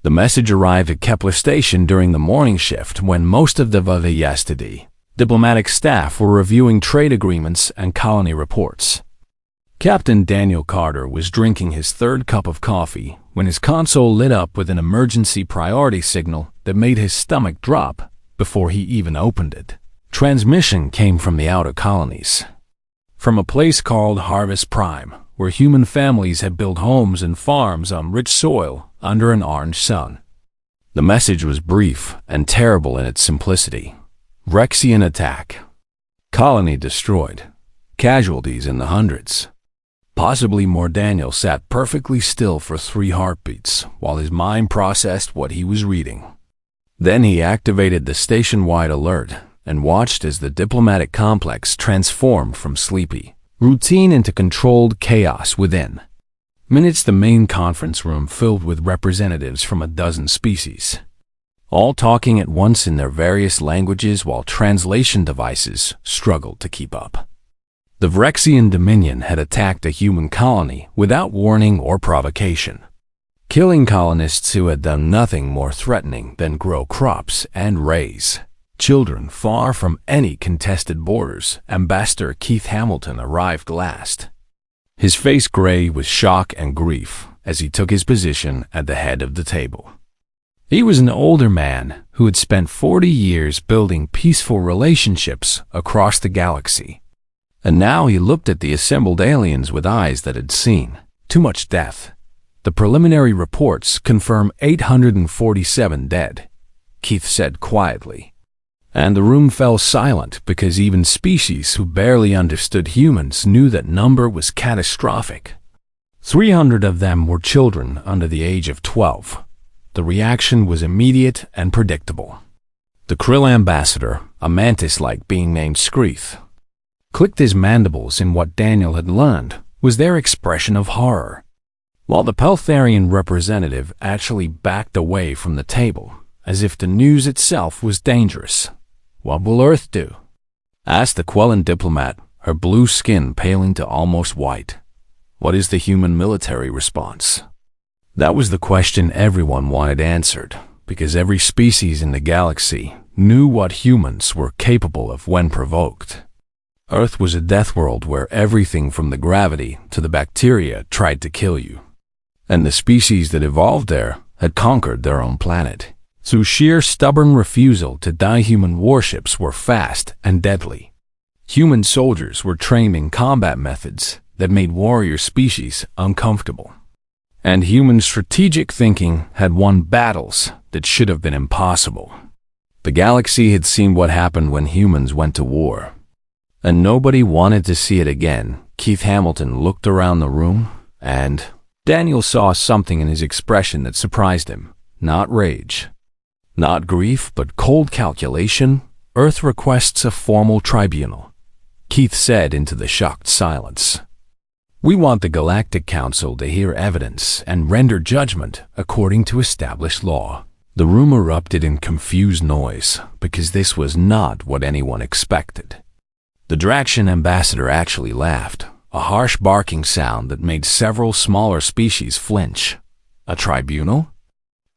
The message arrived at Kepler Station during the morning shift when most of the yesterday diplomatic staff were reviewing trade agreements and colony reports. Captain Daniel Carter was drinking his third cup of coffee when his console lit up with an emergency priority signal that made his stomach drop before he even opened it. Transmission came from the outer colonies, from a place called Harvest Prime, where human families had built homes and farms on rich soil under an orange sun. The message was brief and terrible in its simplicity. Rexian attack. Colony destroyed. Casualties in the hundreds. Possibly more. Daniel sat perfectly still for 3 heartbeats while his mind processed what he was reading. Then he activated the station-wide alert and watched as the diplomatic complex transformed from sleepy routine into controlled chaos within. Minutes, the main conference room filled with representatives from a dozen species, all talking at once in their various languages while translation devices struggled to keep up. The Vrexian Dominion had attacked a human colony without warning or provocation, killing colonists who had done nothing more threatening than grow crops and raise children far from any contested borders. Ambassador Keith Hamilton arrived last, his face gray with shock and grief as he took his position at the head of the table. He was an older man who had spent 40 years building peaceful relationships across the galaxy. And now he looked at the assembled aliens with eyes that had seen too much death. The preliminary reports confirm 847 dead, Keith said quietly. And the room fell silent because even species who barely understood humans knew that number was catastrophic. 300 of them were children under the age of 12. The reaction was immediate and predictable. The Krill ambassador, a mantis-like being named Screeth, clicked his mandibles in what Daniel had learned was their expression of horror, while the Peltharian representative actually backed away from the table, as if the news itself was dangerous. "What will Earth do?" asked the Quellan diplomat, her blue skin paling to almost white. "What is the human military response?" That was the question everyone wanted answered, because every species in the galaxy knew what humans were capable of when provoked. Earth was a death world where everything from the gravity to the bacteria tried to kill you. And the species that evolved there had conquered their own planet. Through sheer stubborn refusal to die, human warships were fast and deadly. Human soldiers were trained in combat methods that made warrior species uncomfortable. And human strategic thinking had won battles that should have been impossible. The galaxy had seen what happened when humans went to war, and nobody wanted to see it again. Keith Hamilton looked around the room, and Daniel saw something in his expression that surprised him. Not rage, not grief, but cold calculation. "Earth requests a formal tribunal," Keith said into the shocked silence. "We want the Galactic Council to hear evidence and render judgment according to established law." The room erupted in confused noise because this was not what anyone expected. The Draxian ambassador actually laughed, a harsh barking sound that made several smaller species flinch. "A tribunal?"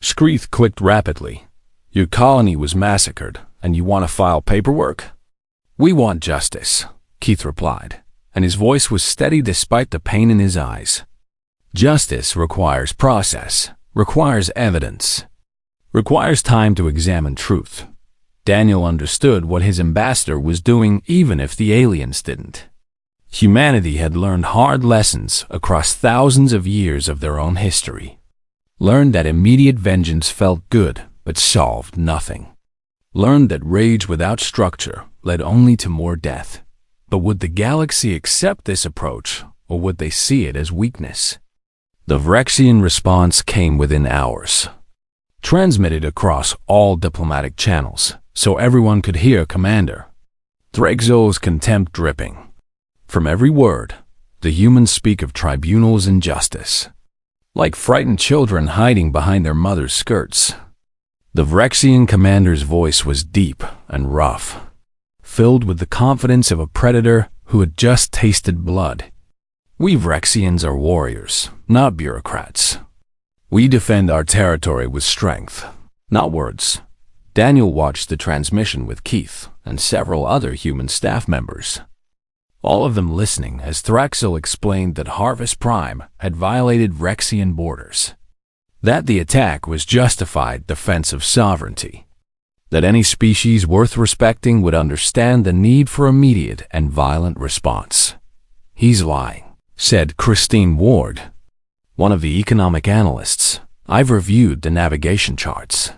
Screeth clicked rapidly. "Your colony was massacred, and you want to file paperwork?" "We want justice," Keith replied, and his voice was steady despite the pain in his eyes. "Justice requires process, requires evidence, requires time to examine truth." Daniel understood what his ambassador was doing even if the aliens didn't. Humanity had learned hard lessons across thousands of years of their own history. Learned that immediate vengeance felt good but solved nothing. Learned that rage without structure led only to more death. But would the galaxy accept this approach, or would they see it as weakness? The Vrexian response came within hours, transmitted across all diplomatic channels, so everyone could hear Commander Thregzol's contempt dripping from every word. The humans speak of tribunals and justice, like frightened children hiding behind their mother's skirts. The Vrexian commander's voice was deep and rough, filled with the confidence of a predator who had just tasted blood. "We Vrexians are warriors, not bureaucrats. We defend our territory with strength, not words. Daniel watched the transmission with Keith and several other human staff members, all of them listening as Thraxel explained that Harvest Prime had violated Rexian borders, that the attack was justified defense of sovereignty, that any species worth respecting would understand the need for immediate and violent response. "He's lying," said Christine Ward, one of the economic analysts. "I've reviewed the navigation charts.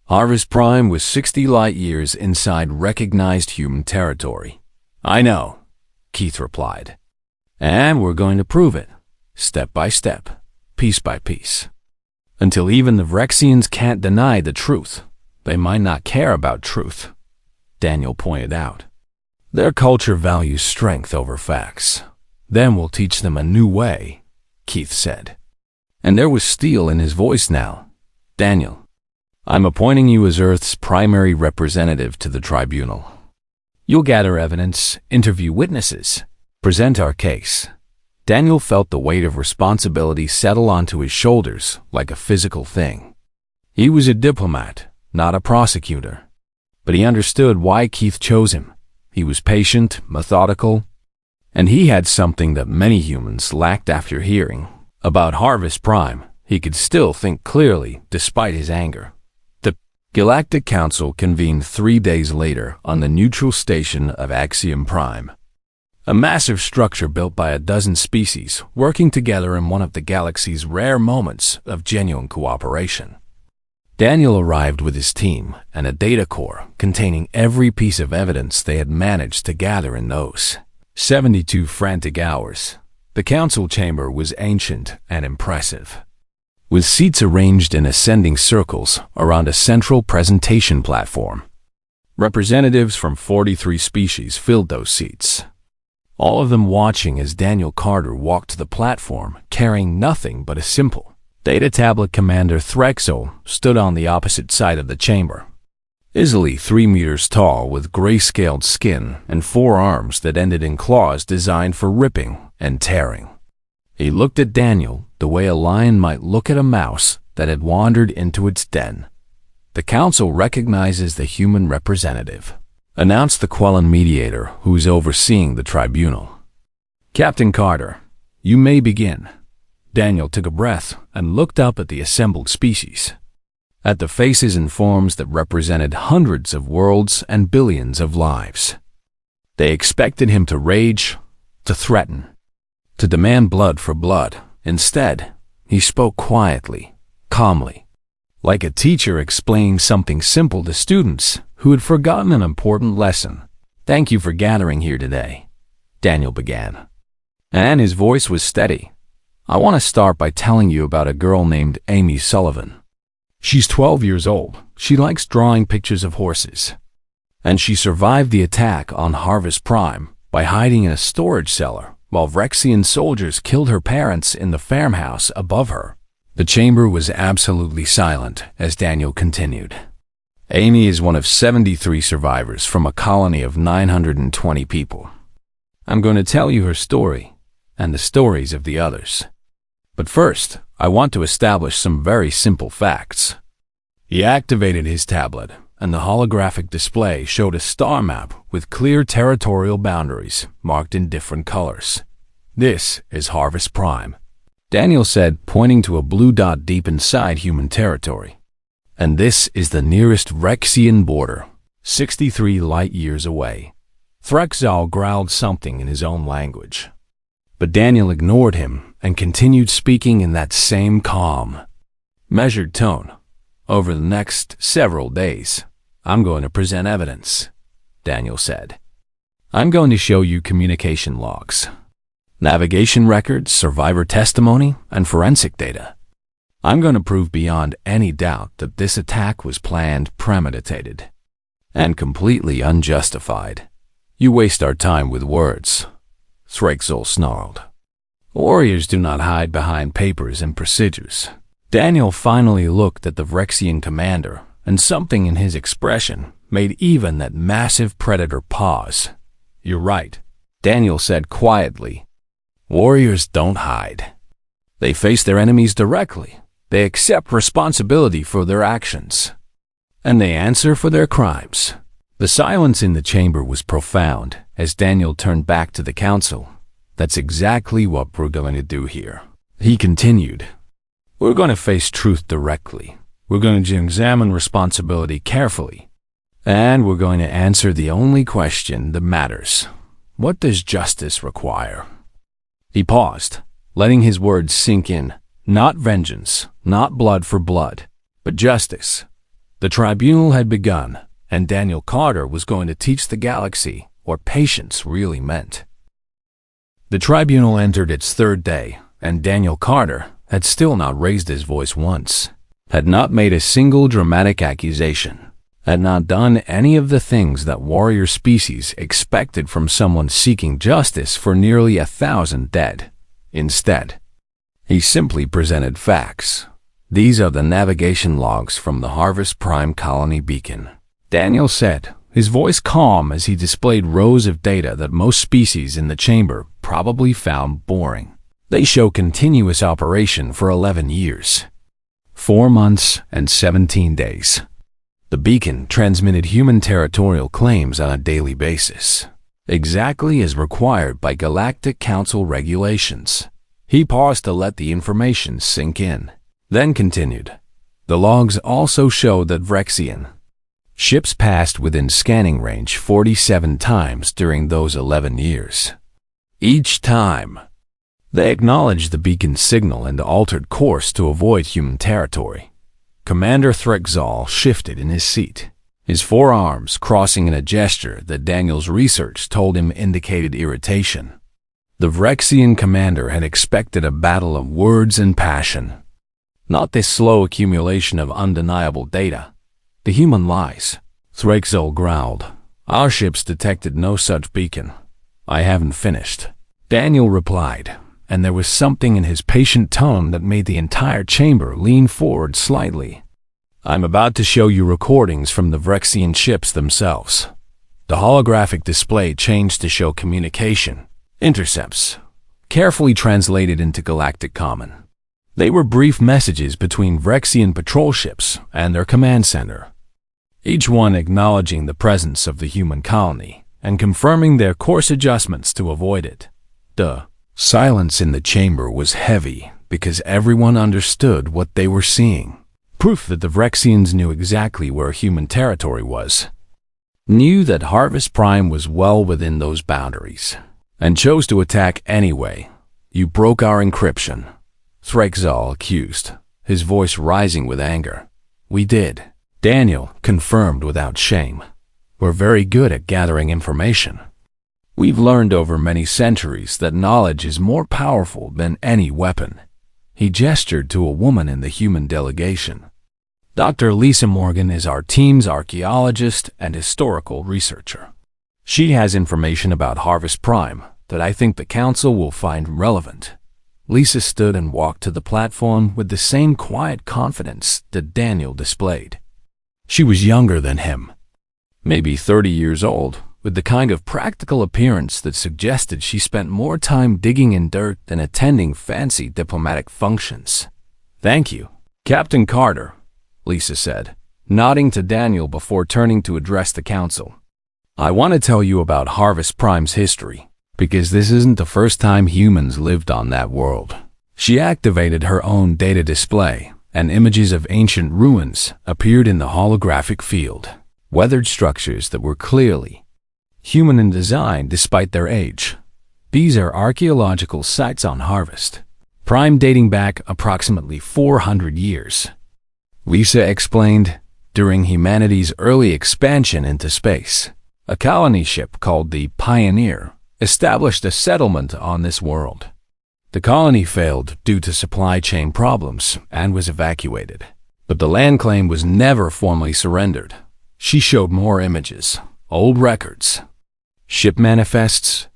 Harvest Prime was 60 light-years inside recognized human territory." "I know," Keith replied. "And we're going to prove it, step by step, piece by piece, until even the Rexians can't deny the truth." "They might not care about truth," Daniel pointed out. "Their culture values strength over facts. Then we'll teach them a new way," Keith said. And there was steel in his voice now. "Daniel, I'm appointing you as Earth's primary representative to the tribunal. You'll gather evidence, interview witnesses, present our case." Daniel felt the weight of responsibility settle onto his shoulders like a physical thing. He was a diplomat, not a prosecutor, but he understood why Keith chose him. He was patient, methodical, and he had something that many humans lacked. After hearing about Harvest Prime, he could still think clearly despite his anger. The Galactic Council convened 3 days later on the neutral station of Axiom Prime, a massive structure built by a dozen species working together in one of the galaxy's rare moments of genuine cooperation. Daniel arrived with his team and a data core containing every piece of evidence they had managed to gather in those 72 frantic hours. The council chamber was ancient and impressive, with seats arranged in ascending circles around a central presentation platform. Representatives from 43 species filled those seats, all of them watching as Daniel Carter walked to the platform carrying nothing but a simple data tablet. Commander Threxel stood on the opposite side of the chamber, easily 3 meters tall, with gray-scaled skin and 4 arms that ended in claws designed for ripping and tearing. He looked at Daniel the way a lion might look at a mouse that had wandered into its den. "The council recognizes the human representative," announced the Quellan mediator who's overseeing the tribunal. "Captain Carter, you may begin." Daniel took a breath and looked up at the assembled species, at the faces and forms that represented hundreds of worlds and billions of lives. They expected him to rage, to threaten, to demand blood for blood. Instead, he spoke quietly, calmly, like a teacher explaining something simple to students who had forgotten an important lesson. "Thank you for gathering here today," Daniel began, and his voice was steady. "I want to start by telling you about a girl named Amy Sullivan. She's 12 years old. She likes drawing pictures of horses, and she survived the attack on Harvest Prime by hiding in a storage cellar while Rexian soldiers killed her parents in the farmhouse above her." The chamber was absolutely silent as Daniel continued. "Amy is one of 73 survivors from a colony of 920 people. I'm going to tell you her story and the stories of the others. But first, I want to establish some very simple facts." He activated his tablet, and the holographic display showed a star map with clear territorial boundaries marked in different colors. "This is Harvest Prime," Daniel said, pointing to a blue dot deep inside human territory. "And this is the nearest Rexian border, 63 light-years away." Threxal growled something in his own language, but Daniel ignored him and continued speaking in that same calm, measured tone. "Over the next several days, I'm going to present evidence," Daniel said. "I'm going to show you communication logs, navigation records, survivor testimony, and forensic data. I'm going to prove beyond any doubt that this attack was planned, premeditated, and completely unjustified." "You waste our time with words," Threxel snarled. "Warriors do not hide behind papers and procedures." Daniel finally looked at the Rexian commander, and something in his expression made even that massive predator pause. "You're right," Daniel said quietly. "Warriors don't hide. They face their enemies directly, They accept responsibility for their actions, and they answer for their crimes. The silence in the chamber was profound as Daniel turned back to the council. That's exactly what we're going to do here, he continued. We're going to face truth directly. We're going to examine responsibility carefully. And we're going to answer the only question that matters. What does justice require? He paused, letting his words sink in. Not vengeance, not blood for blood, but justice. The tribunal had begun, and Daniel Carter was going to teach the galaxy what patience really meant. The tribunal entered its third day, and Daniel Carter had still not raised his voice once, had not made a single dramatic accusation, had not done any of the things that warrior species expected from someone seeking justice for nearly 1,000 dead. Instead, he simply presented facts. These are the navigation logs from the Harvest Prime colony beacon, Daniel said, his voice calm as he displayed rows of data that most species in the chamber probably found boring. They show continuous operation for 11 years, 4 months, and 17 days. The beacon transmitted human territorial claims on a daily basis, exactly as required by Galactic Council regulations. He paused to let the information sink in, then continued. The logs also show that Vrexian ships passed within scanning range 47 times during those 11 years. Each time, they acknowledged the beacon's signal and altered course to avoid human territory. Commander Threxall shifted in his seat, his forearms crossing in a gesture that Daniel's research told him indicated irritation. The Vrexian commander had expected a battle of words and passion, not this slow accumulation of undeniable data. The human lies. Threxall growled. Our ships detected no such beacon. I haven't finished, Daniel replied, and there was something in his patient tone that made the entire chamber lean forward slightly. I'm about to show you recordings from the Vrexian ships themselves. The holographic display changed to show communication intercepts, carefully translated into Galactic Common. They were brief messages between Vrexian patrol ships and their command center, each one acknowledging the presence of the human colony and confirming their course adjustments to avoid it. The silence in the chamber was heavy because everyone understood what they were seeing. Proof that the Vrexians knew exactly where human territory was, knew that Harvest Prime was well within those boundaries, and chose to attack anyway. You broke our encryption, Threxall accused, his voice rising with anger. We did, Daniel confirmed without shame. We're very good at gathering information. We've learned over many centuries that knowledge is more powerful than any weapon. He gestured to a woman in the human delegation. Dr. Lisa Morgan is our team's archaeologist and historical researcher. She has information about Harvest Prime that I think the Council will find relevant. Lisa stood and walked to the platform with the same quiet confidence that Daniel displayed. She was younger than him, maybe 30 years old, with the kind of practical appearance that suggested she spent more time digging in dirt than attending fancy diplomatic functions. Thank you, Captain Carter, Lisa said, nodding to Daniel before turning to address the Council. I want to tell you about Harvest Prime's history, because this isn't the first time humans lived on that world. She activated her own data display, and images of ancient ruins appeared in the holographic field, weathered structures that were clearly human in design despite their age. These are archaeological sites on Harvest Prime dating back approximately 400 years. Lisa explained, during humanity's early expansion into space, a colony ship called the Pioneer established a settlement on this world. The colony failed due to supply chain problems and was evacuated, but the land claim was never formally surrendered. She showed more images, old records, ship manifests,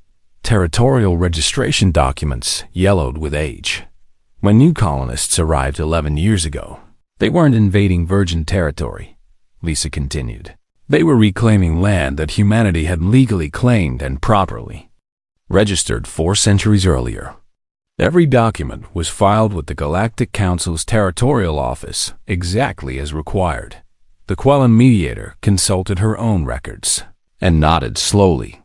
territorial registration documents yellowed with age. When new colonists arrived 11 years ago, they weren't invading virgin territory, Lisa continued. They were reclaiming land that humanity had legally claimed and properly registered 4 centuries earlier. Every document was filed with the Galactic Council's territorial office exactly as required. The Quellan mediator consulted her own records and nodded slowly.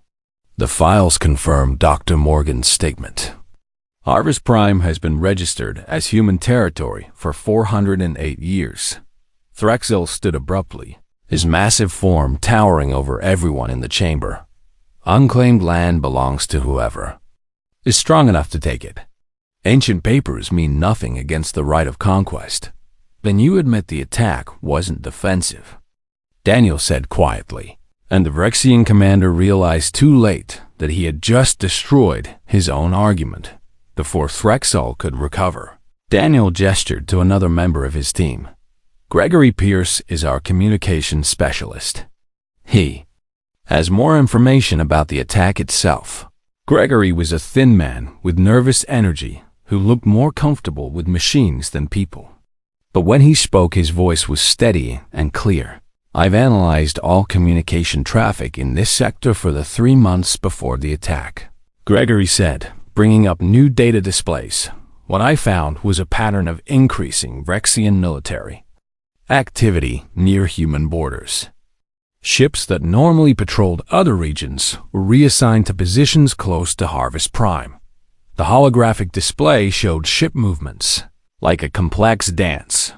The files confirmed Dr. Morgan's statement. Harvest Prime has been registered as human territory for 408 years. Threxel stood abruptly, his massive form towering over everyone in the chamber. Unclaimed land belongs to whoever is strong enough to take it. Ancient papers mean nothing against the right of conquest. Then you admit the attack wasn't defensive, Daniel said quietly, and the Vrexian commander realized too late that he had just destroyed his own argument before Threxel could recover. Daniel gestured to another member of his team. Gregory Pierce is our communications specialist. He has more information about the attack itself. Gregory was a thin man with nervous energy who looked more comfortable with machines than people. But when he spoke, his voice was steady and clear. I've analyzed all communication traffic in this sector for the 3 months before the attack, Gregory said, bringing up new data displays. What I found was a pattern of increasing Vrexian military activity near human borders. Ships that normally patrolled other regions were reassigned to positions close to Harvest Prime. The holographic display showed ship movements, like a complex dance.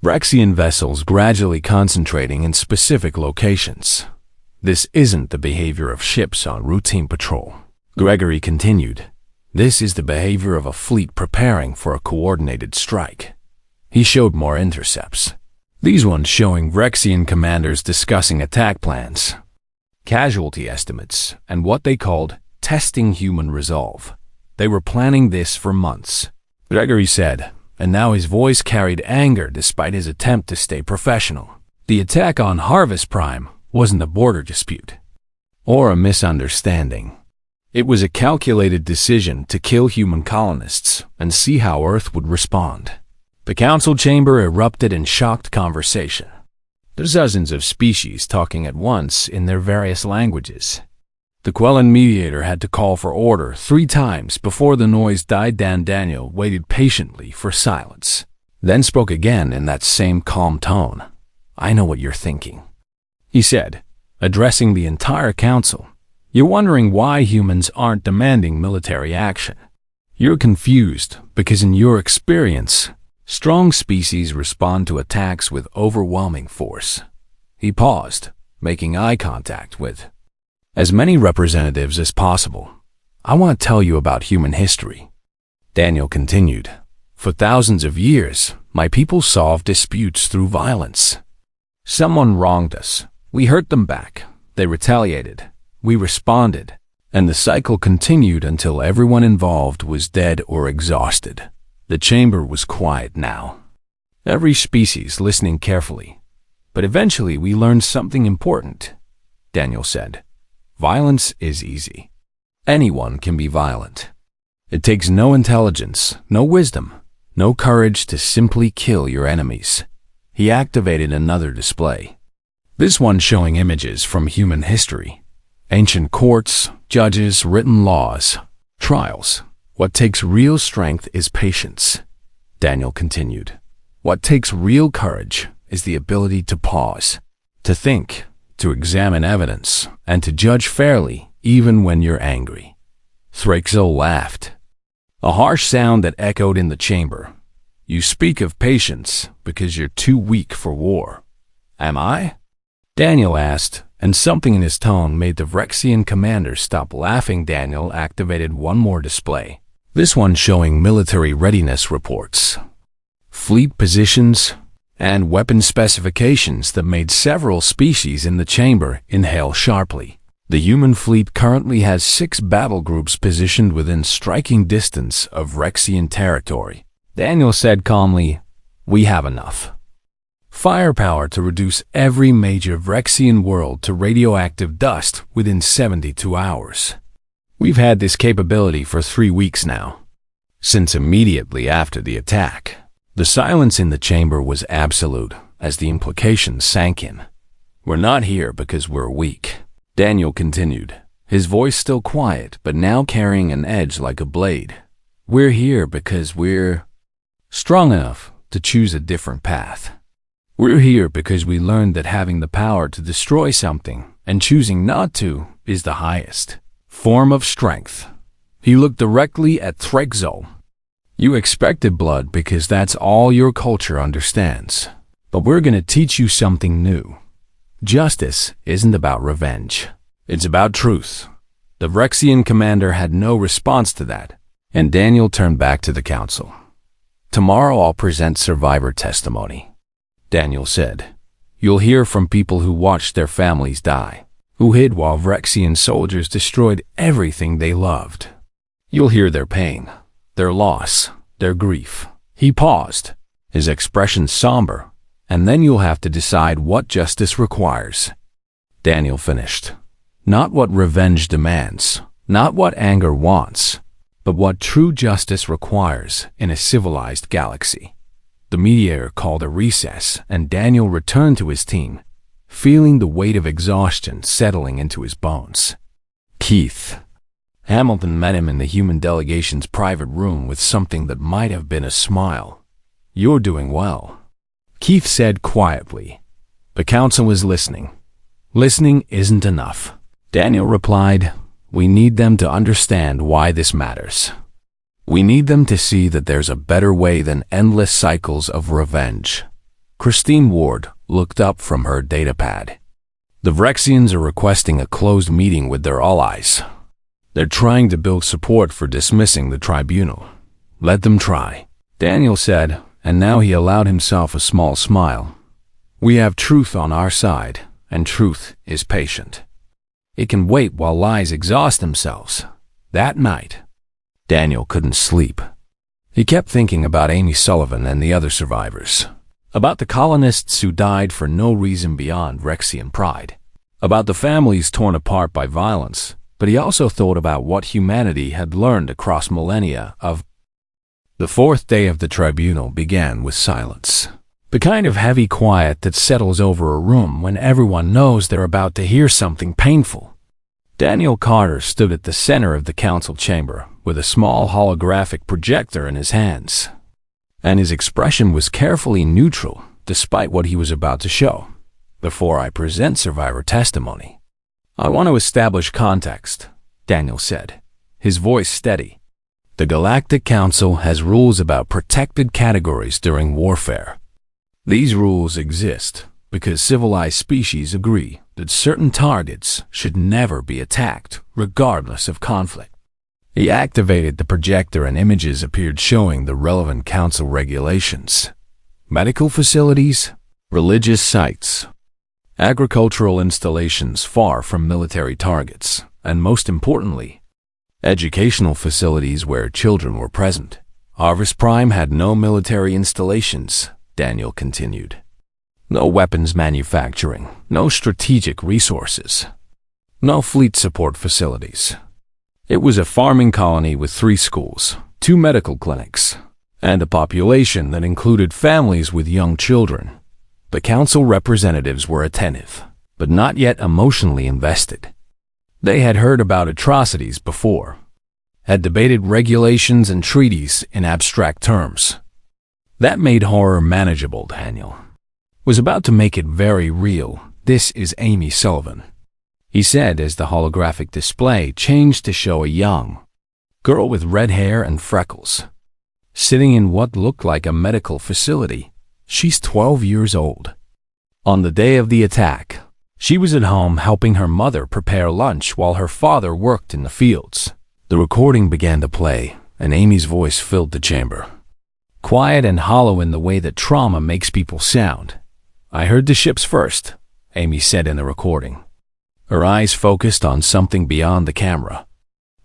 Vrexian vessels gradually concentrating in specific locations. This isn't the behavior of ships on routine patrol, Gregory continued. This is the behavior of a fleet preparing for a coordinated strike. He showed more intercepts. These ones showing Vrexian commanders discussing attack plans, casualty estimates, and what they called testing human resolve. They were planning this for months, Gregory said, and now his voice carried anger despite his attempt to stay professional. The attack on Harvest Prime wasn't a border dispute or a misunderstanding. It was a calculated decision to kill human colonists and see how Earth would respond. The council chamber erupted in shocked conversation. There's dozens of species talking at once in their various languages. The Quellan mediator had to call for order 3 times before the noise died down. Daniel waited patiently for silence, then spoke again in that same calm tone. I know what you're thinking, he said, addressing the entire council. You're wondering why humans aren't demanding military action. You're confused because in your experience, strong species respond to attacks with overwhelming force. He paused, making eye contact with as many representatives as possible. I want to tell you about human history, Daniel continued. For thousands of years, my people solved disputes through violence. Someone wronged us. We hurt them back. They retaliated. We responded. And the cycle continued until everyone involved was dead or exhausted. The chamber was quiet now, every species listening carefully. But eventually we learned something important, Daniel said. Violence is easy. Anyone can be violent. It takes no intelligence, no wisdom, no courage to simply kill your enemies. He activated another display, this one showing images from human history. Ancient courts, judges, written laws, trials. What takes real strength is patience, Daniel continued. What takes real courage is the ability to pause, to think, to examine evidence, and to judge fairly even when you're angry. Threxel laughed, a harsh sound that echoed in the chamber. You speak of patience because you're too weak for war. Am I? Daniel asked, and something in his tone made the Vrexian commander stop laughing. Daniel activated one more display, this one showing military readiness reports, fleet positions, and weapon specifications that made several species in the chamber inhale sharply. The human fleet currently has 6 battle groups positioned within striking distance of Vrexian territory. Daniel said calmly, we have enough firepower to reduce every major Vrexian world to radioactive dust within 72 hours. We've had this capability for 3 weeks now, since immediately after the attack. The silence in the chamber was absolute as the implications sank in. We're not here because we're weak, Daniel continued, his voice still quiet but now carrying an edge like a blade. We're here because we're strong enough to choose a different path. We're here because we learned that having the power to destroy something and choosing not to is the highest form of strength. He looked directly at Threxel. You expected blood because that's all your culture understands. But we're going to teach you something new. Justice isn't about revenge. It's about truth. The Rexian commander had no response to that, and Daniel turned back to the council. Tomorrow I'll present survivor testimony, Daniel said. You'll hear from people who watched their families die, who hid while Rexian soldiers destroyed everything they loved. You'll hear their pain, their loss, their grief. He paused, his expression somber, and then you'll have to decide what justice requires. Daniel finished. Not what revenge demands, not what anger wants, but what true justice requires in a civilized galaxy. The mediator called a recess, and Daniel returned to his team, feeling the weight of exhaustion settling into his bones. Keith. Hamilton met him in the human delegation's private room with something that might have been a smile. You're doing well, Keith said quietly. The council is listening. Listening isn't enough. Daniel replied, we need them to understand why this matters. We need them to see that there's a better way than endless cycles of revenge. Christine Ward looked up from her datapad. The Vrexians are requesting a closed meeting with their allies. They're trying to build support for dismissing the tribunal. Let them try, Daniel said, and now he allowed himself a small smile. We have truth on our side, and truth is patient. It can wait while lies exhaust themselves. That night, Daniel couldn't sleep. He kept thinking about Amy Sullivan and the other survivors, about the colonists who died for no reason beyond Rexian pride, about the families torn apart by violence, but he also thought about what humanity had learned across millennia of. The fourth day of the tribunal began with silence, the kind of heavy quiet that settles over a room when everyone knows they're about to hear something painful. Daniel Carter stood at the center of the council chamber with a small holographic projector in his hands, and his expression was carefully neutral despite what he was about to show. Before I present survivor testimony, I want to establish context, Daniel said, his voice steady. The Galactic Council has rules about protected categories during warfare. These rules exist because civilized species agree that certain targets should never be attacked, regardless of conflict. He activated the projector and images appeared showing the relevant council regulations. Medical facilities, religious sites, agricultural installations far from military targets, and most importantly, educational facilities where children were present. Harvest Prime had no military installations, Daniel continued. No weapons manufacturing, no strategic resources, no fleet support facilities. It was a farming colony with 3 schools, 2 medical clinics, and a population that included families with young children. The council representatives were attentive, but not yet emotionally invested. They had heard about atrocities before, had debated regulations and treaties in abstract terms. That made horror manageable. Daniel was about to make it very real. This is Amy Sullivan, he said as the holographic display changed to show a young girl with red hair and freckles, sitting in what looked like a medical facility. She's 12 years old. On the day of the attack, she was at home helping her mother prepare lunch while her father worked in the fields. The recording began to play, and Amy's voice filled the chamber, quiet and hollow in the way that trauma makes people sound. I heard the ships first, Amy said in the recording. Her eyes focused on something beyond the camera.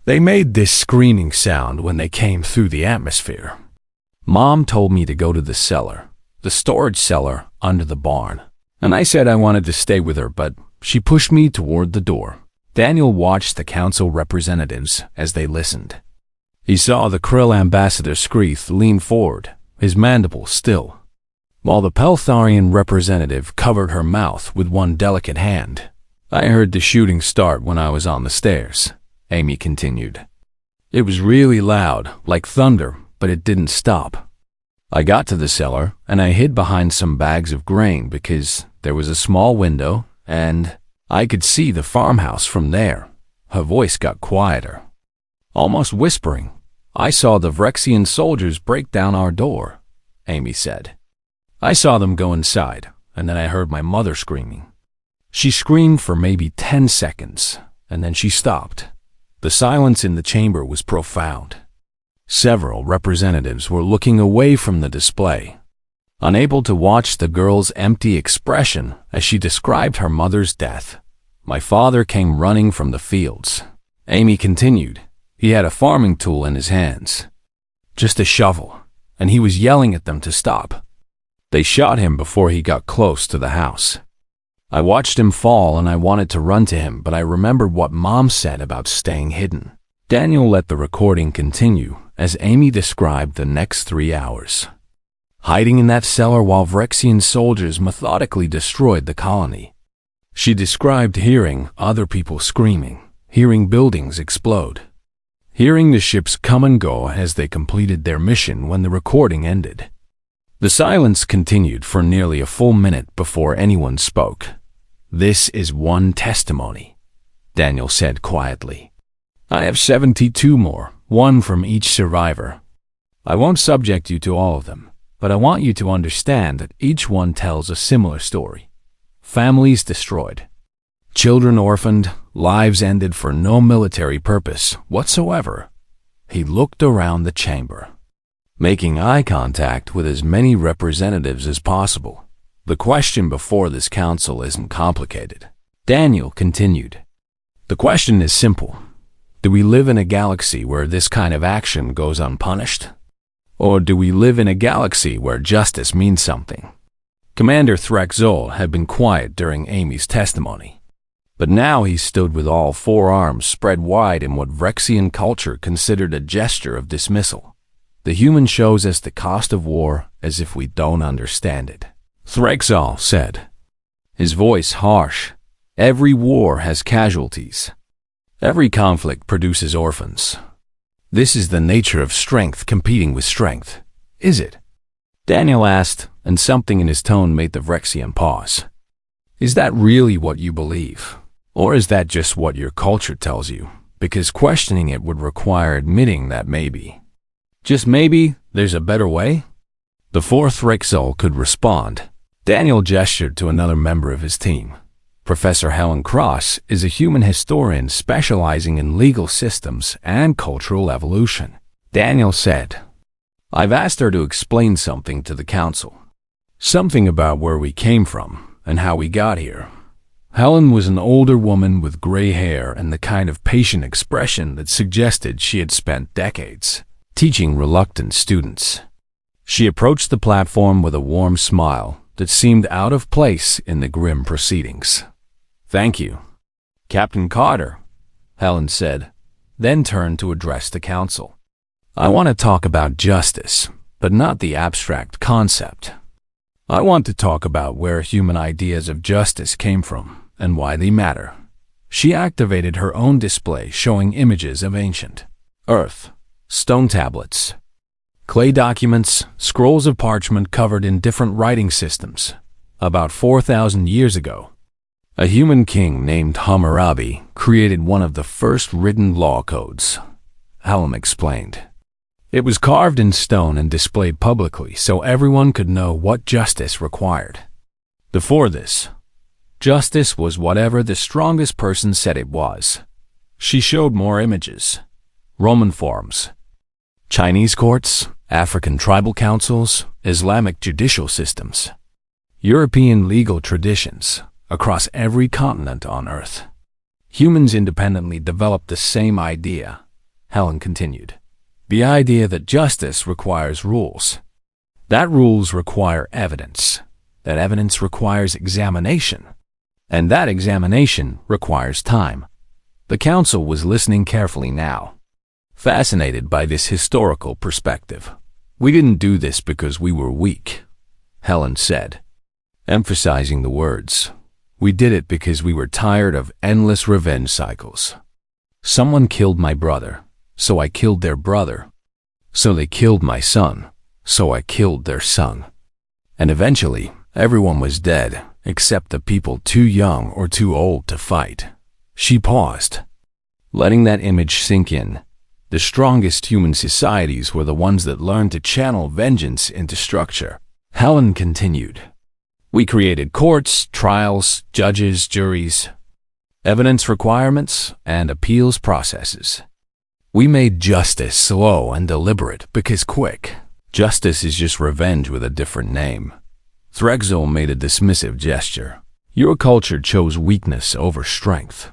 They made this screaming sound when they came through the atmosphere. Mom told me to go to the cellar, the storage cellar under the barn, and I said I wanted to stay with her, but she pushed me toward the door. Daniel watched the council representatives as they listened. He saw the Krill ambassador Screeth lean forward, his mandibles still, while the Peltharian representative covered her mouth with one delicate hand. I heard the shooting start when I was on the stairs, Amy continued. It was really loud, like thunder, but it didn't stop. I got to the cellar, and I hid behind some bags of grain because there was a small window, and I could see the farmhouse from there. Her voice got quieter, almost whispering. I saw the Vrexian soldiers break down our door, Amy said. I saw them go inside, and then I heard my mother screaming. She screamed for maybe 10 seconds, and then she stopped. The silence in the chamber was profound. Several representatives were looking away from the display, unable to watch the girl's empty expression as she described her mother's death. My father came running from the fields. Amy continued. He had a farming tool in his hands, just a shovel, and he was yelling at them to stop. They shot him before he got close to the house. I watched him fall and I wanted to run to him, but I remembered what Mom said about staying hidden. Daniel let the recording continue as Amy described the next 3 hours, hiding in that cellar while Vrexian soldiers methodically destroyed the colony. She described hearing other people screaming, hearing buildings explode, hearing the ships come and go as they completed their mission when the recording ended. The silence continued for nearly a full minute before anyone spoke. This is one testimony, Daniel said quietly. I have 72 more, one from each survivor. I won't subject you to all of them, but I want you to understand that each one tells a similar story. Families destroyed, children orphaned, lives ended for no military purpose whatsoever. He looked around the chamber, making eye contact with as many representatives as possible. The question before this council isn't complicated. Daniel continued. The question is simple. Do we live in a galaxy where this kind of action goes unpunished? Or do we live in a galaxy where justice means something? Commander Threxol had been quiet during Amy's testimony, but now he stood with all 4 arms spread wide in what Vrexian culture considered a gesture of dismissal. The human shows us the cost of war as if we don't understand it. Threxol said, his voice harsh. Every war has casualties. Every conflict produces orphans. This is the nature of strength competing with strength, is it? Daniel asked, and something in his tone made the Vrexian pause. Is that really what you believe? Or is that just what your culture tells you? Because questioning it would require admitting that maybe, just maybe, there's a better way? Before Threxol could respond, Daniel gestured to another member of his team. Professor Helen Cross is a human historian specializing in legal systems and cultural evolution. Daniel said, I've asked her to explain something to the council. Something about where we came from and how we got here. Helen was an older woman with gray hair and the kind of patient expression that suggested she had spent decades teaching reluctant students. She approached the platform with a warm smile that seemed out of place in the grim proceedings. Thank you, Captain Carter, Helen said, then turned to address the council. I want to talk about justice, but not the abstract concept. I want to talk about where human ideas of justice came from and why they matter. She activated her own display showing images of ancient Earth, stone tablets, clay documents, scrolls of parchment covered in different writing systems. About 4,000 years ago, a human king named Hammurabi created one of the first written law codes, Helen explained. It was carved in stone and displayed publicly so everyone could know what justice required. Before this, justice was whatever the strongest person said it was. She showed more images. Roman forums, Chinese courts, African tribal councils, Islamic judicial systems, European legal traditions across every continent on Earth. Humans independently developed the same idea, Helen continued. The idea that justice requires rules. That rules require evidence. That evidence requires examination. And that examination requires time. The council was listening carefully now, fascinated by this historical perspective. We didn't do this because we were weak, Helen said, emphasizing the words. We did it because we were tired of endless revenge cycles. Someone killed my brother, so I killed their brother. So they killed my son, so I killed their son. And eventually, everyone was dead, except the people too young or too old to fight. She paused, letting that image sink in. The strongest human societies were the ones that learned to channel vengeance into structure. Helen continued. We created courts, trials, judges, juries, evidence requirements, and appeals processes. We made justice slow and deliberate because quick. Justice is just revenge with a different name. Threxel made a dismissive gesture. Your culture chose weakness over strength.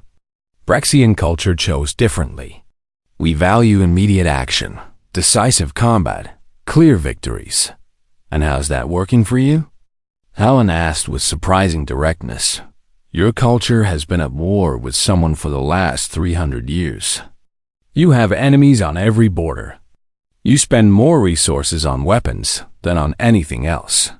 Brexian culture chose differently. We value immediate action, decisive combat, clear victories. And how's that working for you? Helen asked with surprising directness. Your culture has been at war with someone for the last 300 years. You have enemies on every border. You spend more resources on weapons than on anything else.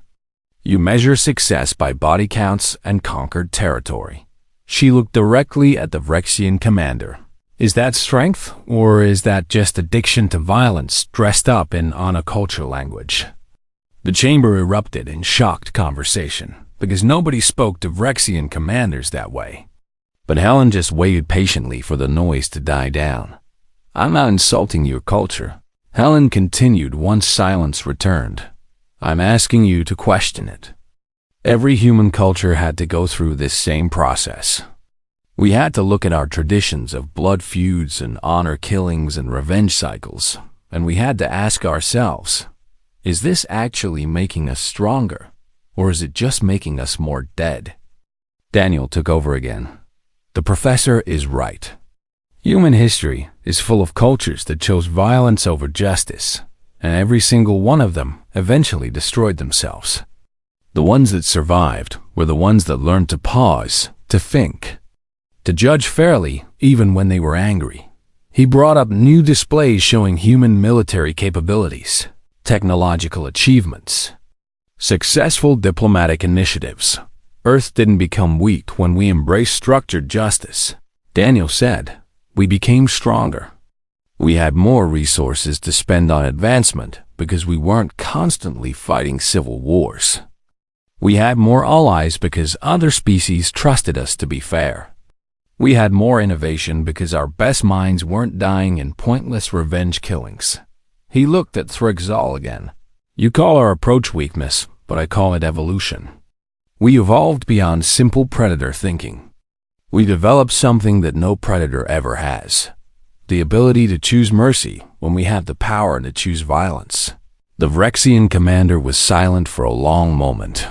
You measure success by body counts and conquered territory. She looked directly at the Vrexian commander. Is that strength, or is that just addiction to violence dressed up in monoculture language? The chamber erupted in shocked conversation, because nobody spoke to Vrexian commanders that way. But Helen just waited patiently for the noise to die down. I'm not insulting your culture. Helen continued once silence returned. I'm asking you to question it. Every human culture had to go through this same process. We had to look at our traditions of blood feuds and honor killings and revenge cycles, and we had to ask ourselves, is this actually making us stronger, or is it just making us more dead? Daniel took over again. The professor is right. Human history is full of cultures that chose violence over justice, and every single one of them eventually destroyed themselves. The ones that survived were the ones that learned to pause, to think, to judge fairly even when they were angry. He brought up new displays showing human military capabilities, technological achievements, successful diplomatic initiatives. Earth didn't become weak when we embraced structured justice. Daniel said, we became stronger. We had more resources to spend on advancement because we weren't constantly fighting civil wars. We had more allies because other species trusted us to be fair. We had more innovation because our best minds weren't dying in pointless revenge killings. He looked at Threxal again. You call our approach weakness, but I call it evolution. We evolved beyond simple predator thinking. We developed something that no predator ever has. The ability to choose mercy when we have the power to choose violence. The Vrexian commander was silent for a long moment.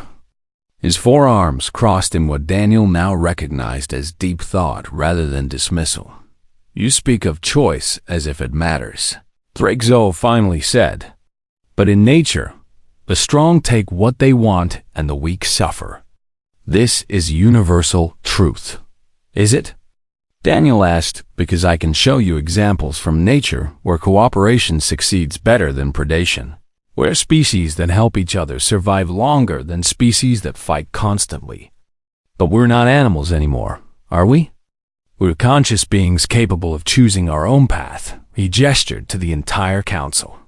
His forearms crossed in what Daniel now recognized as deep thought rather than dismissal. You speak of choice as if it matters. Threxal finally said, but in nature, the strong take what they want and the weak suffer. This is universal truth. Is it? Daniel asked, because I can show you examples from nature where cooperation succeeds better than predation. Where species that help each other survive longer than species that fight constantly. But we're not animals anymore, are we? We're conscious beings capable of choosing our own path. He gestured to the entire council.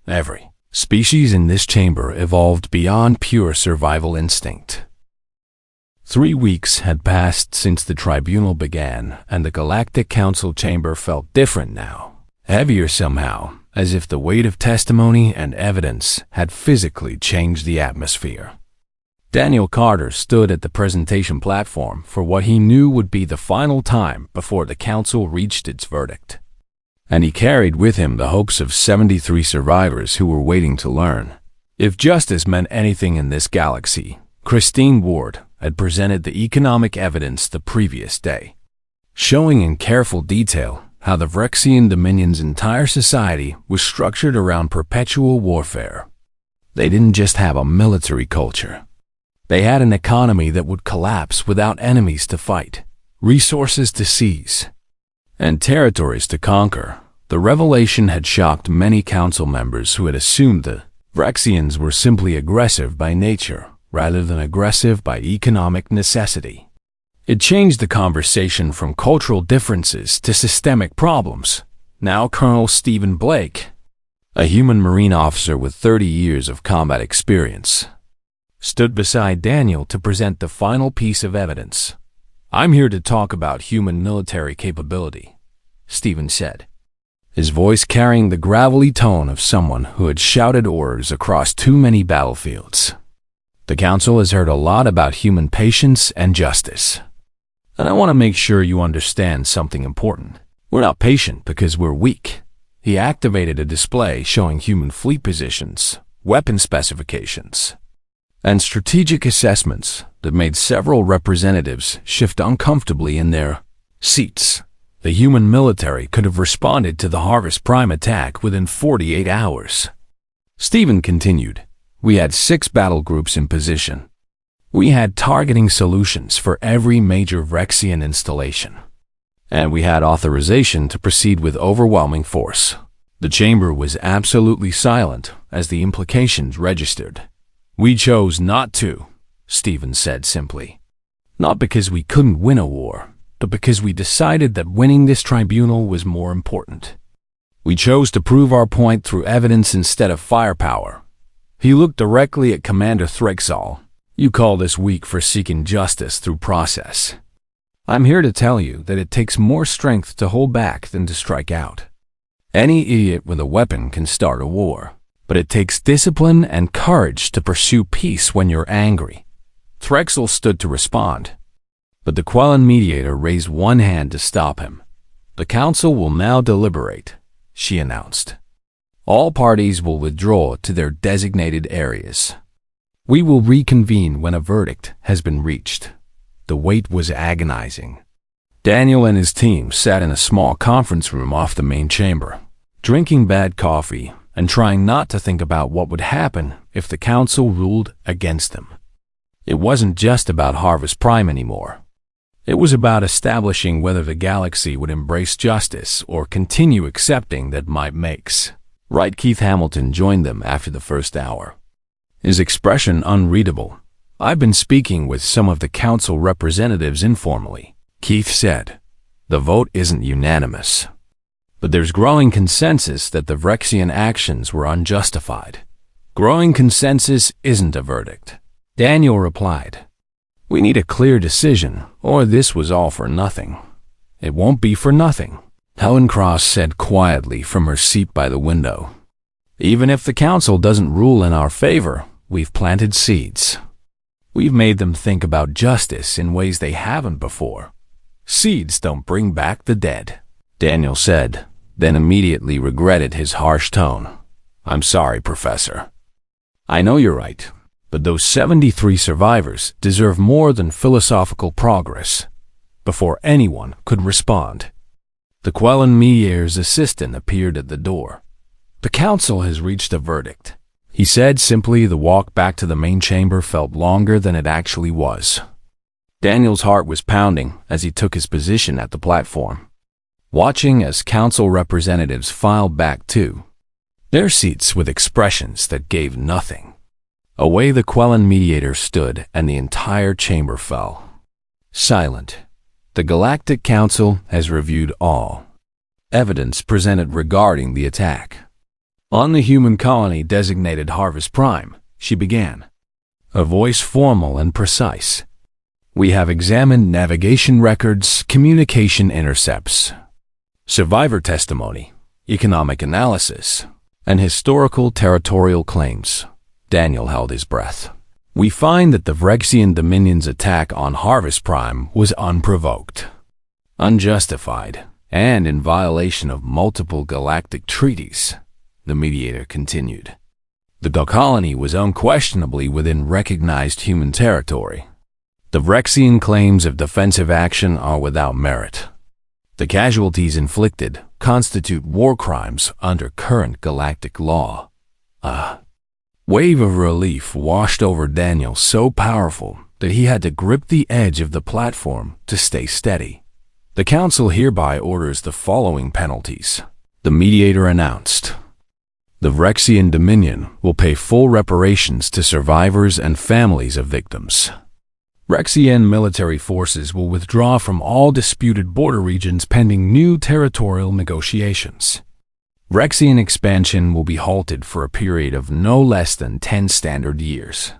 Every species in this chamber evolved beyond pure survival instinct. 3 weeks had passed since the tribunal began, and the Galactic Council chamber felt different now. Heavier somehow, as if the weight of testimony and evidence had physically changed the atmosphere. Daniel Carter stood at the presentation platform for what he knew would be the final time before the council reached its verdict. And he carried with him the hopes of 73 survivors who were waiting to learn. If justice meant anything in this galaxy, Christine Ward had presented the economic evidence the previous day, showing in careful detail how the Vrexian Dominion's entire society was structured around perpetual warfare. They didn't just have a military culture. They had an economy that would collapse without enemies to fight, resources to seize, and territories to conquer. The revelation had shocked many council members who had assumed the Vrexians were simply aggressive by nature rather than aggressive by economic necessity. It changed the conversation from cultural differences to systemic problems. Now Colonel Stephen Blake, a human Marine officer with 30 years of combat experience, stood beside Daniel to present the final piece of evidence. "I'm here to talk about human military capability," Stephen said, his voice carrying the gravelly tone of someone who had shouted orders across too many battlefields. "The Council has heard a lot about human patience and justice. And I want to make sure you understand something important. We're not patient because we're weak." He activated a display showing human fleet positions, weapon specifications, and strategic assessments that made several representatives shift uncomfortably in their seats. The human military could have responded to the Harvest Prime attack within 48 hours. Stephen continued, "We had 6 battle groups in position. We had targeting solutions for every major Vrexian installation. And we had authorization to proceed with overwhelming force." The chamber was absolutely silent as the implications registered. "We chose not to," Stephen said simply. "Not because we couldn't win a war, but because we decided that winning this tribunal was more important. We chose to prove our point through evidence instead of firepower." He looked directly at Commander Threxall. "You call this weak for seeking justice through process. I'm here to tell you that it takes more strength to hold back than to strike out. Any idiot with a weapon can start a war, but it takes discipline and courage to pursue peace when you're angry." Threxall stood to respond, but the Quellan mediator raised one hand to stop him. "The Council will now deliberate," she announced. "All parties will withdraw to their designated areas. We will reconvene when a verdict has been reached." The wait was agonizing. Daniel and his team sat in a small conference room off the main chamber, drinking bad coffee and trying not to think about what would happen if the Council ruled against them. It wasn't just about Harvest Prime anymore. It was about establishing whether the galaxy would embrace justice or continue accepting that might makes. Right, Keith Hamilton joined them after the first hour, his expression unreadable. "I've been speaking with some of the Council representatives informally," Keith said. "The vote isn't unanimous, but there's growing consensus that the Vrexian actions were unjustified." "Growing consensus isn't a verdict," Daniel replied. "We need a clear decision, or this was all for nothing." "It won't be for nothing," Helen Cross said quietly from her seat by the window. "Even if the Council doesn't rule in our favor, we've planted seeds. We've made them think about justice in ways they haven't before. Seeds don't bring back the dead," Daniel said, then immediately regretted his harsh tone. "I'm sorry, Professor. I know you're right, but those 73 survivors deserve more than philosophical progress." Before anyone could respond, the Quellan mediator's assistant appeared at the door. "The Council has reached a verdict," he said simply. The walk back to the main chamber felt longer than it actually was. Daniel's heart was pounding as he took his position at the platform, watching as Council representatives filed back to their seats with expressions that gave nothing. Away the Quellan mediator stood, and the entire chamber fell silent. "The Galactic Council has reviewed all evidence presented regarding the attack on the human colony designated Harvest Prime," she began, a voice formal and precise. "We have examined navigation records, communication intercepts, survivor testimony, economic analysis, and historical territorial claims." Daniel held his breath. "We find that the Vrexian Dominion's attack on Harvest Prime was unprovoked, unjustified, and in violation of multiple galactic treaties," the mediator continued. "The colony was unquestionably within recognized human territory. The Vrexian claims of defensive action are without merit. The casualties inflicted constitute war crimes under current galactic law." A wave of relief washed over Daniel, so powerful that he had to grip the edge of the platform to stay steady. "The Council hereby orders the following penalties," the mediator announced. "The Vrexian Dominion will pay full reparations to survivors and families of victims. Rexian military forces will withdraw from all disputed border regions pending new territorial negotiations. Rexian expansion will be halted for a period of no less than 10 standard years.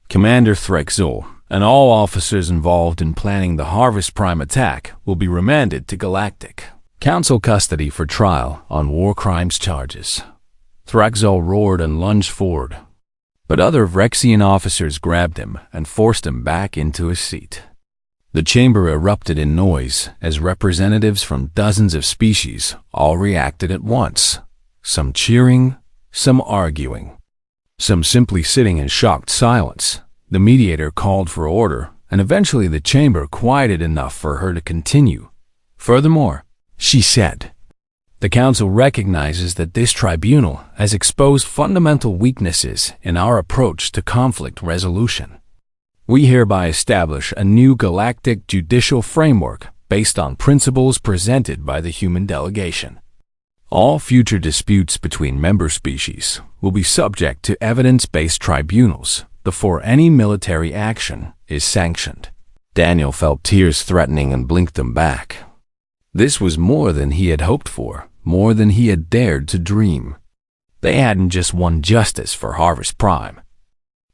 Commander Threxel and all officers involved in planning the Harvest Prime attack will be remanded to Galactic Council custody for trial on war crimes charges. Threxel roared and lunged forward, but other Rexian officers grabbed him and forced him back into his seat. The chamber erupted in noise as representatives from dozens of species all reacted at once, some cheering, some arguing, some simply sitting in shocked silence. The mediator called for order, and eventually the chamber quieted enough for her to continue. Furthermore, she said, the Council recognizes that this tribunal has exposed fundamental weaknesses in our approach to conflict resolution. We hereby establish a new galactic judicial framework based on principles presented by the human delegation. All future disputes between member species will be subject to evidence-based tribunals before any military action is sanctioned. Daniel felt tears threatening and blinked them back. This was more than he had hoped for, more than he had dared to dream. They hadn't just won justice for Harvest Prime.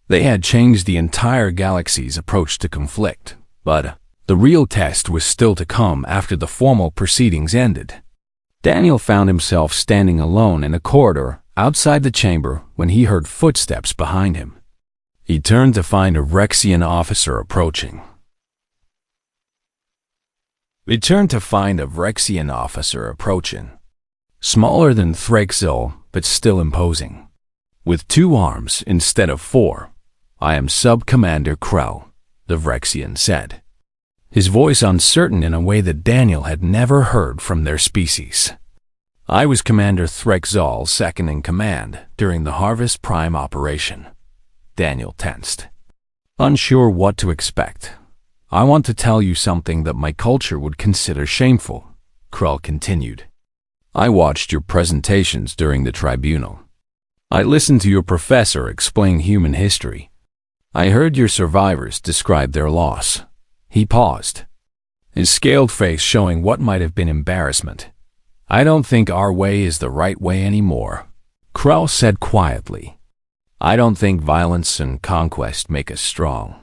They had changed the entire galaxy's approach to conflict, but the real test was still to come after the formal proceedings ended. Daniel found himself standing alone in a corridor outside the chamber when he heard footsteps behind him. He turned to find a Rexian officer approaching. Smaller than Threxel, but still imposing. With 2 arms instead of 4. I am Sub-Commander Krell, the Rexian said, his voice uncertain in a way that Daniel had never heard from their species. I was Commander Threxel, second in command during the Harvest Prime operation. Daniel tensed, unsure what to expect. I want to tell you something that my culture would consider shameful, Krell continued. I watched your presentations during the tribunal. I listened to your professor explain human history. I heard your survivors describe their loss. He paused, his scaled face showing what might have been embarrassment. I don't think our way is the right way anymore, Krell said quietly. I don't think violence and conquest make us strong.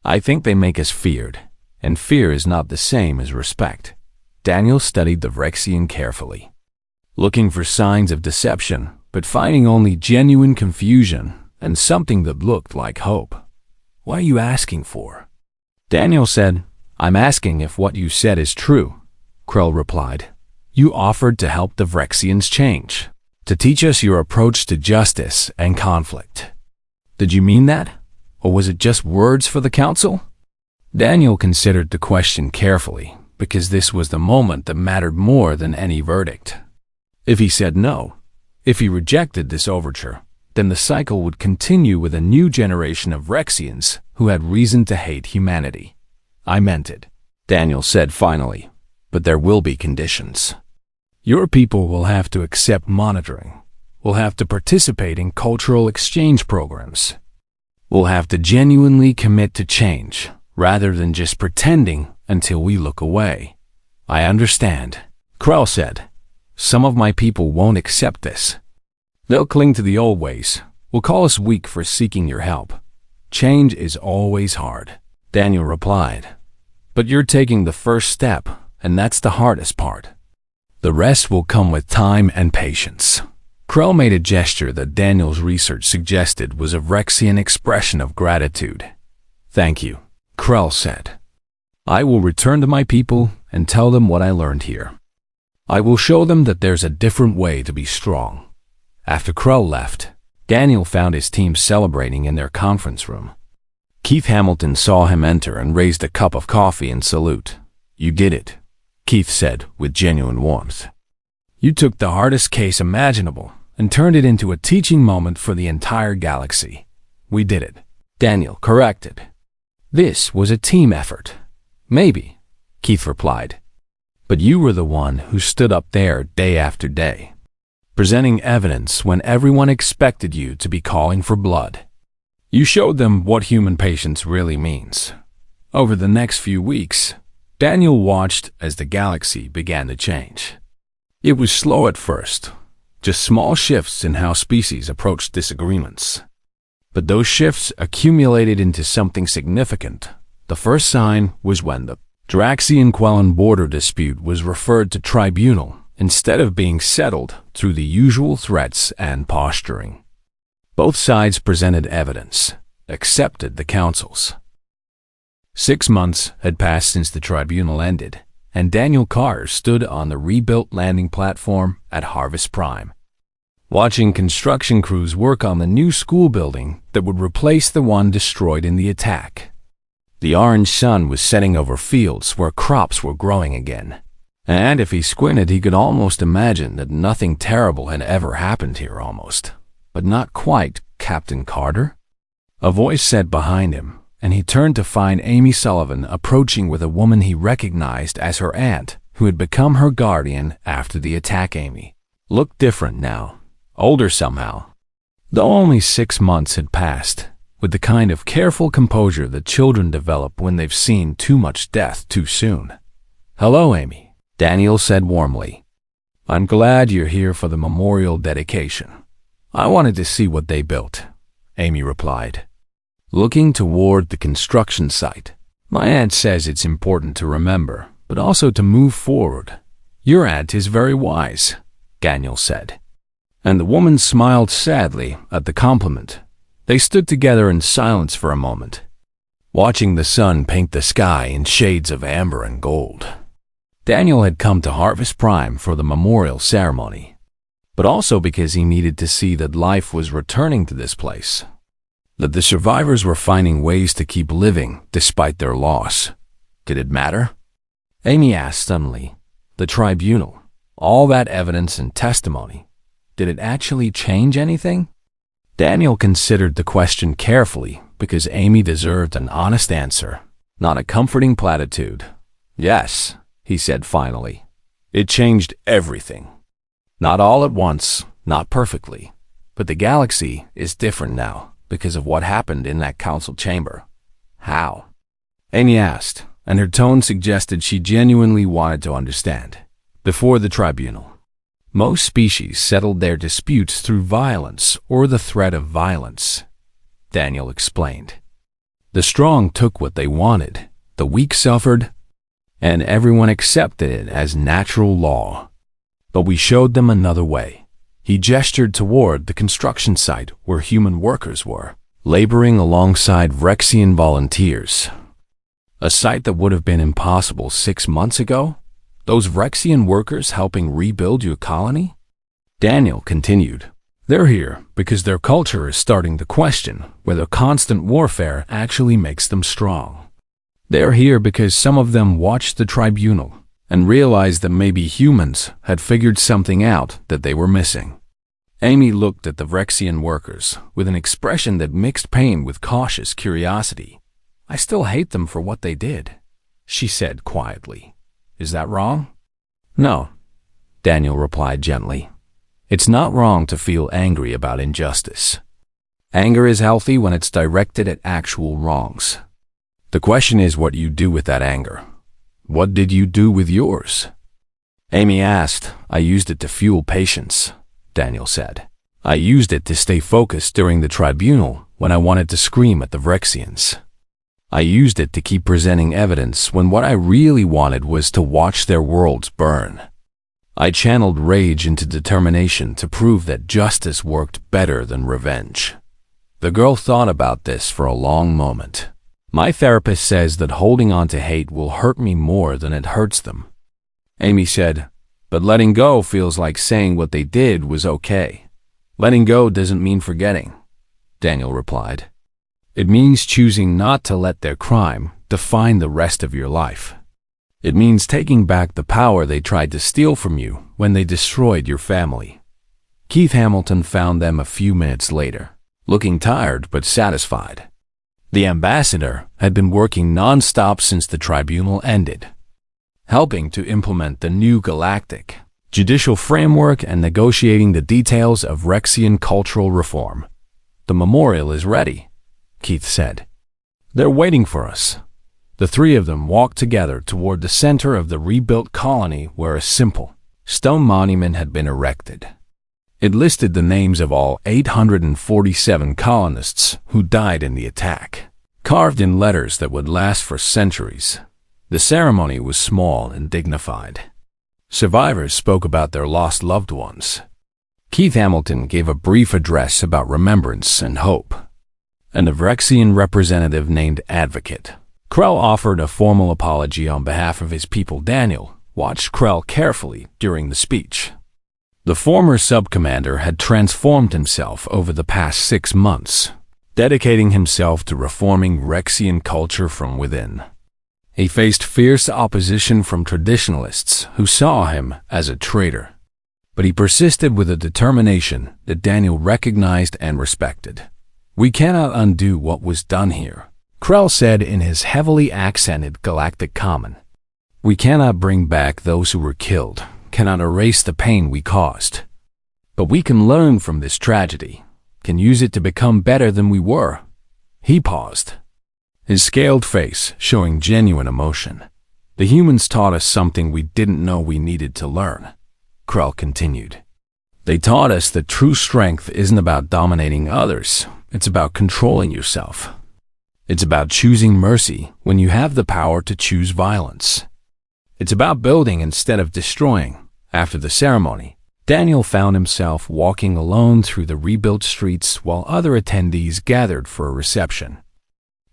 I think they make us feared, and fear is not the same as respect. Daniel studied the Rexian carefully, looking for signs of deception, but finding only genuine confusion and something that looked like hope. What are you asking for? Daniel said, I'm asking if what you said is true. Krell replied, you offered to help the Rexians change, to teach us your approach to justice and conflict. Did you mean that? Or was it just words for the council? Daniel considered the question carefully, because this was the moment that mattered more than any verdict. If he said no, if he rejected this overture, then the cycle would continue with a new generation of Rexians who had reason to hate humanity. I meant it, Daniel said finally, but there will be conditions. Your people will have to accept monitoring, will have to participate in cultural exchange programs, will have to genuinely commit to change, rather than just pretending until we look away. I understand, Krell said. Some of my people won't accept this. They'll cling to the old ways, will call us weak for seeking your help. Change is always hard, Daniel replied. But you're taking the first step, and that's the hardest part. The rest will come with time and patience. Krell made a gesture that Daniel's research suggested was a Rexian expression of gratitude. Thank you, Krell said. I will return to my people and tell them what I learned here. I will show them that there's a different way to be strong. After Krell left, Daniel found his team celebrating in their conference room. Keith Hamilton saw him enter and raised a cup of coffee in salute. You did it, Keith said with genuine warmth. You took the hardest case imaginable and turned it into a teaching moment for the entire galaxy. We did it, Daniel corrected. This was a team effort. Maybe, Keith replied. But you were the one who stood up there day after day, presenting evidence when everyone expected you to be calling for blood. You showed them what human patience really means. Over the next few weeks, Daniel watched as the galaxy began to change. It was slow at first, just small shifts in how species approached disagreements. But those shifts accumulated into something significant. The first sign was when the Draxian-Quellan border dispute was referred to tribunal instead of being settled through the usual threats and posturing. Both sides presented evidence, accepted the councils. 6 months had passed since the tribunal ended, and Daniel Carter stood on the rebuilt landing platform at Harvest Prime, watching construction crews work on the new school building that would replace the one destroyed in the attack. The orange sun was setting over fields where crops were growing again, and if he squinted he could almost imagine that nothing terrible had ever happened here almost. But not quite, Captain Carter? A voice said behind him, and he turned to find Amy Sullivan approaching with a woman he recognized as her aunt, who had become her guardian after the attack. Amy looked different now, older somehow. Though only 6 months had passed, with the kind of careful composure that children develop when they've seen too much death too soon. "Hello, Amy," Daniel said warmly. "I'm glad you're here for the memorial dedication." "I wanted to see what they built," Amy replied, looking toward the construction site. "My aunt says it's important to remember, but also to move forward." "Your aunt is very wise," Daniel said. And the woman smiled sadly at the compliment. They stood together in silence for a moment, watching the sun paint the sky in shades of amber and gold. Daniel had come to Harvest Prime for the memorial ceremony, but also because he needed to see that life was returning to this place, that the survivors were finding ways to keep living despite their loss. Did it matter? Amy asked suddenly. The tribunal, all that evidence and testimony, did it actually change anything? Daniel considered the question carefully because Amy deserved an honest answer, not a comforting platitude. "Yes," he said finally. "It changed everything. Not all at once, not perfectly, but the galaxy is different now because of what happened in that council chamber." "How?" Amy asked, and her tone suggested she genuinely wanted to understand. "Before the tribunal, most species settled their disputes through violence or the threat of violence," Daniel explained. "The strong took what they wanted, the weak suffered, and everyone accepted it as natural law. But we showed them another way." He gestured toward the construction site where human workers were, laboring alongside Rexian volunteers. A sight that would have been impossible 6 months ago? Those Rexian workers helping rebuild your colony? Daniel continued. "They're here because their culture is starting to question whether constant warfare actually makes them strong. They're here because some of them watched the tribunal and realized that maybe humans had figured something out that they were missing." Amy looked at the Rexian workers with an expression that mixed pain with cautious curiosity. "I still hate them for what they did," she said quietly. "Is that wrong?" "No," Daniel replied gently. "It's not wrong to feel angry about injustice. Anger is healthy when it's directed at actual wrongs. The question is what you do with that anger. What did you do with yours?" Amy asked. "I used it to fuel patience," Daniel said. "I used it to stay focused during the tribunal when I wanted to scream at the Vrexians. I used it to keep presenting evidence when what I really wanted was to watch their worlds burn. I channeled rage into determination to prove that justice worked better than revenge." The girl thought about this for a long moment. "My therapist says that holding on to hate will hurt me more than it hurts them." Amy said, "But letting go feels like saying what they did was okay." "Letting go doesn't mean forgetting," Daniel replied. "It means choosing not to let their crime define the rest of your life. It means taking back the power they tried to steal from you when they destroyed your family." Keith Hamilton found them a few minutes later, looking tired but satisfied. The ambassador had been working non-stop since the tribunal ended, helping to implement the new galactic judicial framework and negotiating the details of Rexian cultural reform. "The memorial is ready," Keith said. "They're waiting for us." The three of them walked together toward the center of the rebuilt colony where a simple stone monument had been erected. It listed the names of all 847 colonists who died in the attack, carved in letters that would last for centuries. The ceremony was small and dignified. Survivors spoke about their lost loved ones. Keith Hamilton gave a brief address about remembrance and hope. And a Vrexian representative named Advocate Krell offered a formal apology on behalf of his people. Daniel watched Krell carefully during the speech. The former sub-commander had transformed himself over the past 6 months, dedicating himself to reforming Vrexian culture from within. He faced fierce opposition from traditionalists who saw him as a traitor, but he persisted with a determination that Daniel recognized and respected. "We cannot undo what was done here," Krell said in his heavily accented Galactic common. "We cannot bring back those who were killed, cannot erase the pain we caused. But we can learn from this tragedy, can use it to become better than we were." He paused, his scaled face showing genuine emotion. "The humans taught us something we didn't know we needed to learn," Krell continued. "They taught us that true strength isn't about dominating others, it's about controlling yourself. It's about choosing mercy when you have the power to choose violence. It's about building instead of destroying." After the ceremony, Daniel found himself walking alone through the rebuilt streets while other attendees gathered for a reception.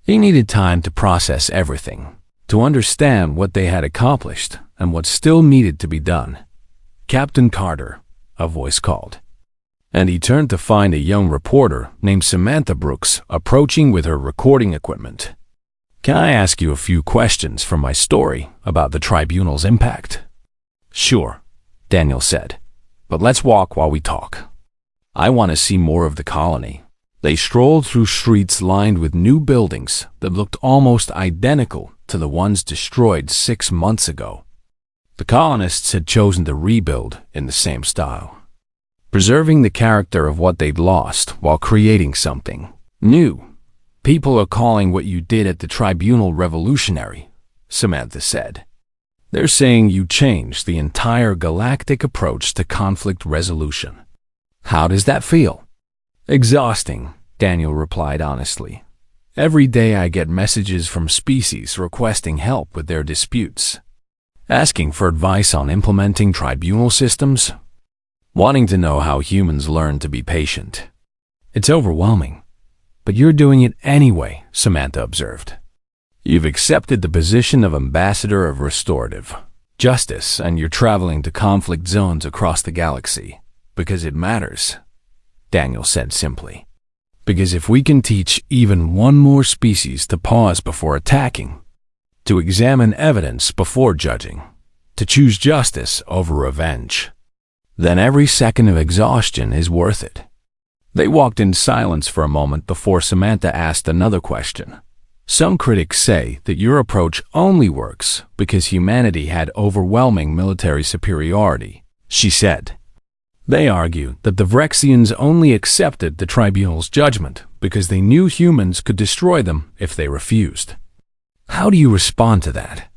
He needed time to process everything, to understand what they had accomplished and what still needed to be done. "Captain Carter," a voice called, and he turned to find a young reporter named Samantha Brooks approaching with her recording equipment. "Can I ask you a few questions for my story about the Tribunal's impact?" "Sure," Daniel said, "but let's walk while we talk. I want to see more of the colony." They strolled through streets lined with new buildings that looked almost identical to the ones destroyed 6 months ago. The colonists had chosen to rebuild in the same style, preserving the character of what they'd lost while creating something new. "People are calling what you did at the Tribunal revolutionary," Samantha said. "They're saying you changed the entire galactic approach to conflict resolution. How does that feel?" "Exhausting," Daniel replied honestly. "Every day I get messages from species requesting help with their disputes, asking for advice on implementing tribunal systems, wanting to know how humans learn to be patient. It's overwhelming. But you're doing it anyway," Samantha observed. "You've accepted the position of ambassador of restorative justice, and you're traveling to conflict zones across the galaxy because it matters," Daniel said simply. "Because if we can teach even one more species to pause before attacking, to examine evidence before judging, to choose justice over revenge, then every second of exhaustion is worth it." They walked in silence for a moment before Samantha asked another question. "Some critics say that your approach only works because humanity had overwhelming military superiority," she said. "They argue that the Vrexians only accepted the Tribunal's judgment because they knew humans could destroy them if they refused. How do you respond to that?"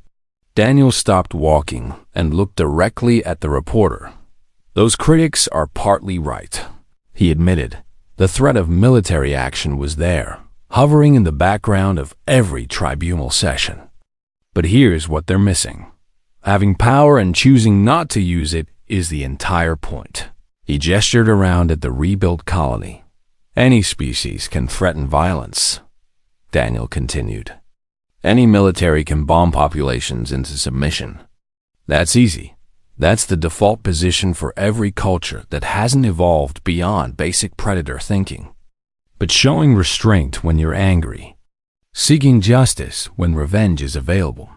Daniel stopped walking and looked directly at the reporter. "Those critics are partly right," he admitted. The threat of military action was there, hovering in the background of every tribunal session. But here's what they're missing. Having power and choosing not to use it is the entire point. He gestured around at the rebuilt colony. "Any species can threaten violence," Daniel continued. "Any military can bomb populations into submission. That's easy. That's the default position for every culture that hasn't evolved beyond basic predator thinking. But showing restraint when you're angry, seeking justice when revenge is available,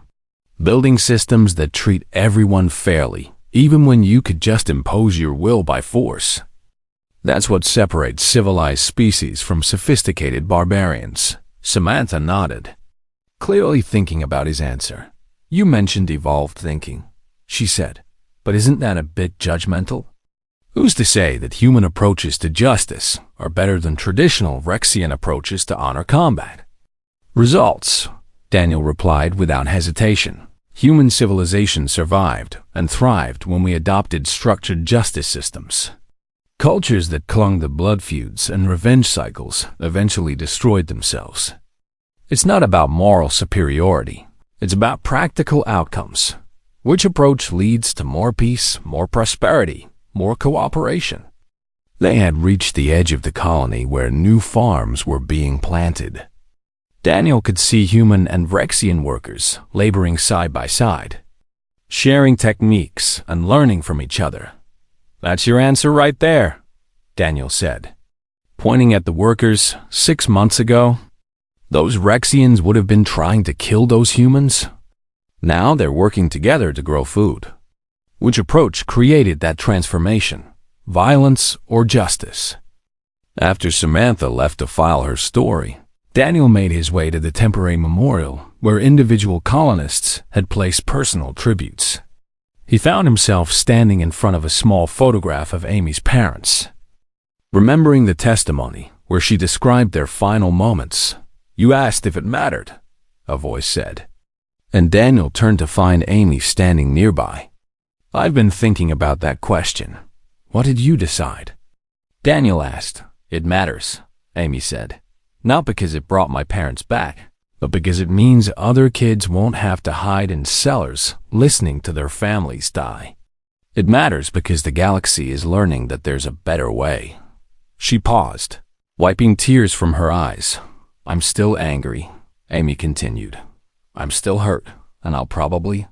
building systems that treat everyone fairly, even when you could just impose your will by force, that's what separates civilized species from sophisticated barbarians." Samantha nodded, clearly thinking about his answer. "You mentioned evolved thinking," she said. "But isn't that a bit judgmental? Who's to say that human approaches to justice are better than traditional Vrexian approaches to honor combat? Results Daniel replied without hesitation. Human civilization survived and thrived when we adopted structured justice systems. Cultures that clung to blood feuds and revenge cycles eventually destroyed themselves. It's not about moral superiority. It's about practical outcomes. Which approach leads to more peace, more prosperity, more cooperation? They had reached the edge of the colony where new farms were being planted. Daniel could see human and Rexian workers laboring side by side, sharing techniques and learning from each other. "That's your answer right there," Daniel said, pointing at the workers 6 months ago. Those Rexians would have been trying to kill those humans. Now they're working together to grow food. Which approach created that transformation? Violence or justice? After Samantha left to file her story, Daniel made his way to the temporary memorial where individual colonists had placed personal tributes. He found himself standing in front of a small photograph of Amy's parents. Remembering the testimony where she described their final moments, "You asked if it mattered," a voice said. And Daniel turned to find Amy standing nearby. "I've been thinking about that question. What did you decide?" Daniel asked. "It matters," Amy said. "Not because it brought my parents back, but because it means other kids won't have to hide in cellars listening to their families die. It matters because the galaxy is learning that there's a better way." She paused, wiping tears from her eyes. "I'm still angry," Amy continued. "I'm still hurt, and I'll probably